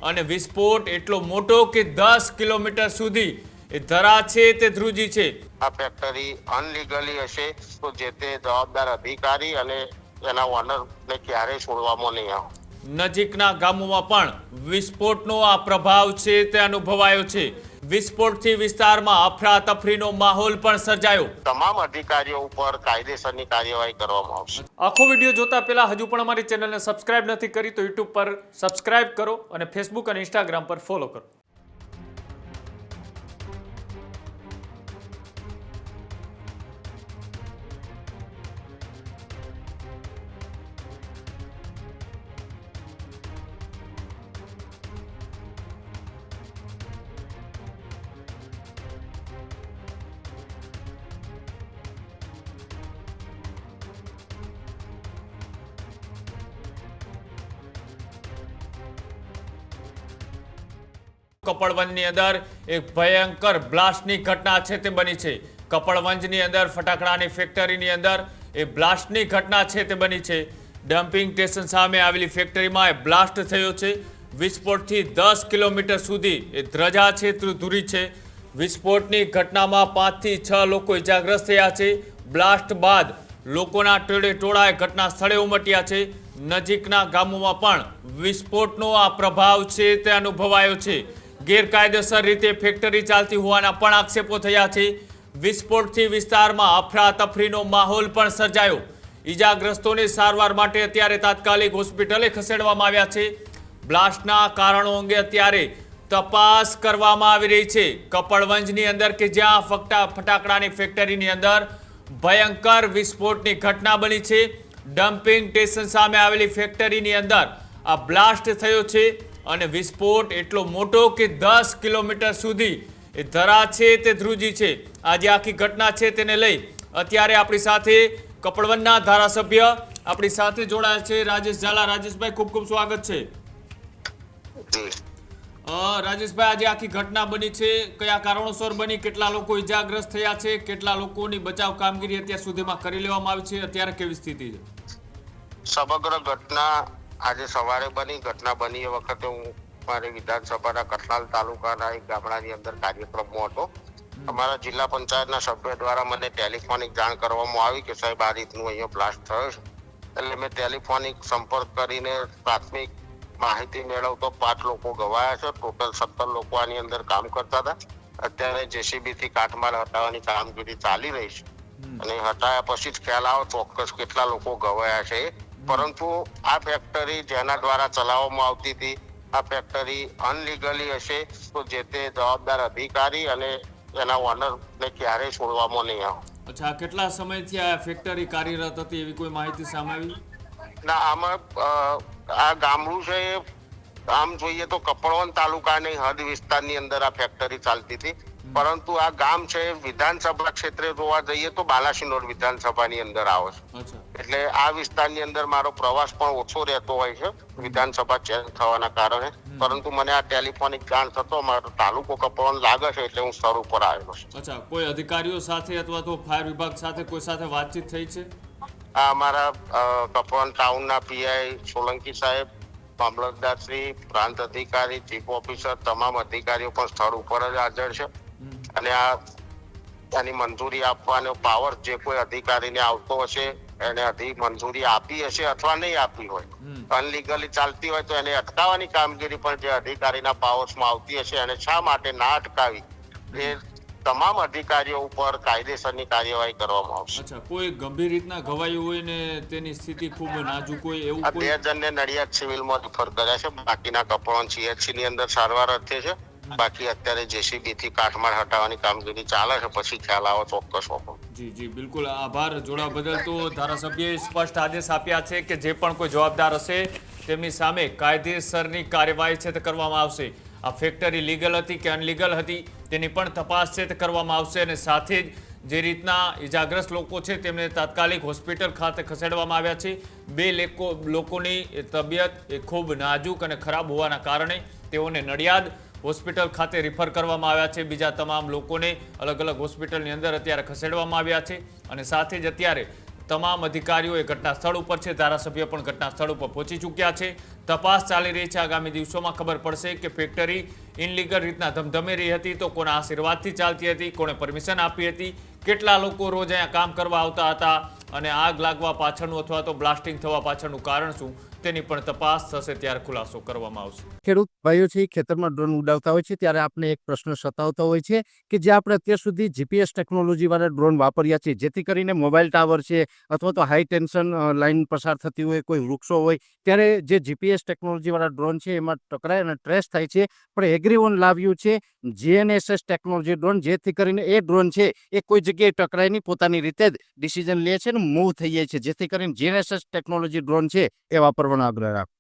અને વિસ્ફોટ એટલો મોટો કે 10 કિલોમીટર સુધી એ ધરા છે તે ધ્રુજી છે। આ ફેક્ટરી અનલીગલી હશે તો જે તે જવાબદાર અધિકારી અને એના ઓનરને ક્યારેય છોડવામાં નહીં આવે। નજીકના ગામોમાં પણ વિસ્ફોટનો આ પ્રભાવ છે તે અનુભવાયો છે। વિસ્ફોટથી વિસ્તારમાં અફરાતફરીનો માહોલ પણ સર્જાયો। તમામ અધિકારીઓ ઉપર કાયદેસરની કાર્યવાહી કરવામાં આવશે। આખો વિડીયો જોતા પહેલા હજુ પણ અમારી ચેનલને સબસ્ક્રાઇબ નથી કરી તો યુટ્યુબ પર સબસ્ક્રાઇબ કરો અને ફેસબુક અને ઇન્સ્ટાગ્રામ પર ફોલો કરો। કપડવંજની અંદર એક ભયંકર બ્લાસ્ટની ઘટના છે તે બની છે। કપડવંજની અંદર ફટાકડાની ફેક્ટરીની અંદર એ બ્લાસ્ટની ઘટના છે તે બની છે। ડમ્પિંગ સ્ટેશન સામે આવેલી ફેક્ટરીમાં એ બ્લાસ્ટ થયો છે। વિસ્ફોટથી 10 કિલોમીટર સુધી એ ધ્રજા છે તે ધૂરી છે। વિસ્ફોટની ઘટનામાં 5 થી 6 લોકો ઇજાગ્રસ્ત થયા છે। બ્લાસ્ટ બાદ લોકોના ટોળે ટોળાએ ઘટના સ્થળે ઉમટ્યા છે। નજીકના ગામોમાં પણ વિસ્ફોટનો આ પ્રભાવ છે તે અનુભવાયો છે। ગેરકાયદેસર રીતે ફેક્ટરી ચાલતી હોવાના પણ આક્ષેપો થયા છે। વિસ્ફોટથી વિસ્તારમાં અફરાતફરીનો માહોલ પણ સર્જાયો। ઈજાગ્રસ્તોને સારવાર માટે અત્યારે તાત્કાલિક હોસ્પિટલે ખસેડવામાં આવ્યા છે। બ્લાસ્ટના કારણો અંગે અત્યારે તપાસ કરવામાં આવી રહી છે। કપડવંજની અંદર કે જ્યાં ફટાકડાની ફેક્ટરીની અંદર ભયંકર વિસ્ફોટની ઘટના બની છે। ડમ્પિંગ સ્ટેશન સામે આવેલી ફેક્ટરીની અંદર આ બ્લાસ્ટ થયો છે અને વિસ્ફોટ એટલો મોટો કે 10 કિલોમીટર સુધી એ ધરા છે તે ધ્રુજી છે। આજે આખી ઘટના છે તેને લઈ અત્યારે આપણી સાથે કપડવંજના ધારાસભ્ય આપણી સાથે જોડાયા છે રાજેશ ઝાલા। રાજેશભાઈ ખૂબ ખૂબ સ્વાગત છે। રાજેશભાઈ, આજે આખી ઘટના બની છે, કયા કારણોસર બની, કેટલા લોકો ઈજાગ્રસ્ત થયા છે, કેટલા લોકોની બચાવ કામગીરી અત્યાર સુધીમાં કરી લેવામાં આવી છે, અત્યારે કેવી સ્થિતિ છે? સમગ્ર ઘટના આજે સવારે બની। ઘટના બની એ વખતે હું મારી વિધાનસભાના કરનાલ તાલુકાના એક ગામડાની અંદર કાર્યક્રમમાં હતો। અમારા જિલ્લા પંચાયતના સભ્ય દ્વારા મને ટેલિફોનિક જાણ કરવામાં આવી કે સાહેબ આ રીતનું અહીંયા બ્લાસ્ટ થયો છે। એટલે મેં ટેલિફોનિક સંપર્ક કરીને પ્રાથમિક માહિતી મેળવતો 5 લોકો ગવાયા છે। ટોટલ 17 લોકો આની અંદર કામ કરતા હતા। અત્યારે જેસીબી થી કાટમાળ હટાવવાની કામગીરી ચાલી રહી છે અને હટાયા પછી જ ખ્યાલ આવે ચોક્કસ કેટલા લોકો ગવાયા છે। પરંતુ આ ફેક્ટરી જેના દ્વારા ચલાવવામાં આવતી હતી આ ફેક્ટરી અનલીગલી હશે તો જે તે જવાબદાર અધિકારી અને એના ઓનરને ક્યારેય છોડવામાં નહીં આવે। અચ્છા, કેટલા સમયથી આ ફેક્ટરી કાર્યરત હતી એવી કોઈ માહિતી સામે આવી? ના, આમાં આ ગામડું છે, આમ જોઈએ તો કપડવંજ તાલુકાની હદ વિસ્તારની અંદર આ ફેક્ટરી ચાલતી હતી। પરંતુ આ ગામ છે વિધાનસભા ક્ષેત્રે જોવા જઈએ તો બાલાસિનોર વિધાનસભાની અંદર આવે છે। એટલે આ વિસ્તારની અંદર મારો પ્રવાસ પણ ઓછો રહેતો હોય છે વિધાનસભા ચેન્જ થવાના કારણે। પરંતુ મને આ ટેલિફોનિક જાણ થતો મારો તાલુકો કપડવંજ લાગે છે એટલે હું સ્થળ ઉપર આવેલો છું। અચ્છા, કોઈ અધિકારીઓ સાથે અથવા તો ફાયર વિભાગ સાથે કોઈ સાથે વાતચીત થઈ છે? આ અમારા કપડવંજ ટાઉનના પીઆઈ સોલંકી સાહેબ, મામલતદાર શ્રી, પ્રાંત અધિકારી, ચીફ ઓફિસર, તમામ અધિકારીઓ પણ સ્થળ ઉપર જ હાજર છે અને આની મંજૂરી આપવાનો પાવર જે કોઈ અધિકારીને આવતો હશે એને મંજૂરી આપી હશે અથવા નહીં આપી હોય, અનલીગલી ચાલતી હોય તો એને અટકાવવાની કામગીરી પણ જે અધિકારીના પાવર્સમાં આવતી હશે એને શા માટે ના અટકાવી એ તમામ અધિકારીઓ ઉપર કાયદેસરની કાર્યવાહી કરવામાં આવશે। અચ્છા, કોઈ ગંભીર રીતના ઘવાયું હોય ને તેની સ્થિતિ ખૂબ નાજુક હોય એવું? આ 2 જણને નડિયાદ સિવિલમાં રિફર કર્યા છે, બાકીના કપડવંજ સીએચસી ની અંદર સારવાર અર્થે છે। બાકી અત્યારે જેસીબી થી કાટમાળ હટાવવાની કામગીરી ચાલે છે, પછી ખ્યાલ આવે ચોક્કસ હોકો। જી જી, બિલકુલ આભાર જોડાવા બદલ। તો ધારાસભ્યએ સ્પષ્ટ આદેશ આપ્યા છે કે જે પણ કોઈ જવાબદાર હશે તેમની સામે કાયદેસરની કાર્યવાહી છે તે કરવામાં આવશે। આ ફેક્ટરી લીગલ હતી કે અનલીગલ હતી તેની પણ તપાસ છે તે કરવામાં આવશે અને સાથે જ જે રીતના ઈજાગ્રસ્ત લોકો છે તેમને તાત્કાલિક હોસ્પિટલ ખાતે ખસેડવામાં આવ્યા છે। 2 લોકોની તબિયત એ ખૂબ નાજુક અને ખરાબ હોવાના કારણે તેઓને નડિયાદ હોસ્પિટલ ખાતે રિફર કરવામાં આવ્યા છે। બીજા તમામ લોકોને અલગ અલગ હોસ્પિટલની અંદર અત્યારે ખસેડવામાં આવ્યા છે અને સાથે જ અત્યારે તમામ અધિકારીઓ એ ઘટના સ્થળ ઉપર છે. ધારાસભ્ય પણ ઘટના સ્થળ ઉપર પહોંચી ચૂક્યા છે. તપાસ ચાલી રહી છે. આગામી દિવસોમાં ખબર પડશે કે ફેક્ટરી ઇનલીગલ રીતના ધમધમી રહી હતી તો કોના આશીર્વાદથી ચાલતી હતી, કોણે પરમિશન આપી હતી, કેટલા લોકો રોજ અહીંયા કામ કરવા આવતા હતા અને આગ લાગવા પાછળનું અથવા તો બ્લાસ્ટિંગ થવા પાછળનું કારણ શું તેની પણ તપાસ થશે ત્યારે ખુલાસો કરવામાં આવશે. ખેડૂત ભાઈઓ છે ખેતરમાં ડ્રોન ઉડાવતા હોય છે ત્યારે આપણે એક પ્રશ્ન સતાવતો હોય છે કે જે આપણે અત્યાર સુધી જીપીએસ ટેકનોલોજી વાળા ડ્રોન વાપર્યા છે, જેથી કરીને મોબાઈલ ટાવર છે અથવા તો હાઈ ટેન્શન લાઈન પસાર થતી હોય, કોઈ વૃક્ષો હોય, ત્યારે જે જીપીએસ ટેકનોલોજી વાળા ડ્રોન છે એમાં ટકરાય અને ટ્રેસ થાય છે. પણ એગ્રીવન લાવ્યું છે જીએનએસએસ ટેકનોલોજી ડ્રોન, જેથી કરીને એ ડ્રોન છે એ કોઈ જગ્યાએ ટકરાય નહીં, પોતાની રીતે જ ડિસિઝન લે છે ને મૂવ થઈ જાય છે, જેથી કરીને જીએનએસએસ ટેકનોલોજી ડ્રોન છે એ વાપરવાનો આગ્રહ રાખો.